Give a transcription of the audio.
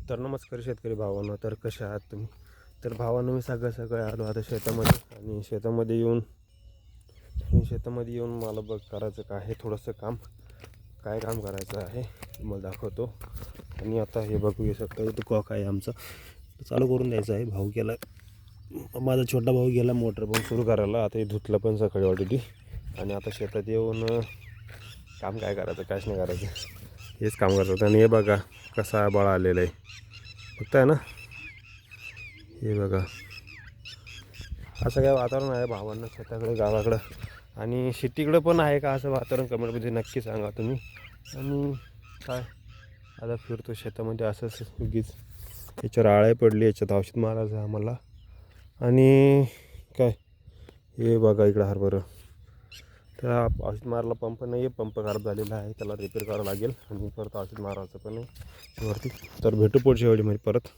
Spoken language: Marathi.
तर नमस्कार शेतकरी भावांनो. तर कसे आहात तुम्ही? तर भावांनो, मी सकाळी आलो आता शेतामध्ये. आणि शेतामध्ये येऊन मला करायचं काय आहे, थोडंसं काय काम करायचं आहे तुम्हाला दाखवतो. आणि आता हे बघू शकता, इथं कॉक आहे आमचा, चालू करून द्यायचं आहे. भाऊ गेला, माझा छोटा भाऊ गेला मोटर पण सुरू करायला. आता हे धुतलं पण सकाळी ऑलरेडी. आणि आता शेतात येऊन काम काय करायचं, काहीच नाही करायचं, हेच काम करतात. आणि हे बघा कसा बळ आलेला आहे, बघताय ना, हे बघा. असं काय वातावरण आहे भावांना शेताकडे, गावाकडं आणि सिटीकडं पण आहे का असं वातावरण? कमेंटमध्ये नक्की सांगा तुम्ही. आणि काय, आता फिरतो शेतामध्ये असंच उगीच. याच्यावर आळ्या पडली, याच्यात औषध मारायचं आहे आम्हाला. आणि काय, हे बघा इकडं हरभरं. तर औषध मारायला पंप नाही आहे, पंप खराब झालेला आहे, त्याला रिपेअर करावं लागेल. आणि परत औषध मारायचं पण आहे वरती. तर भेटू पुढच्या वेळेमध्ये परत.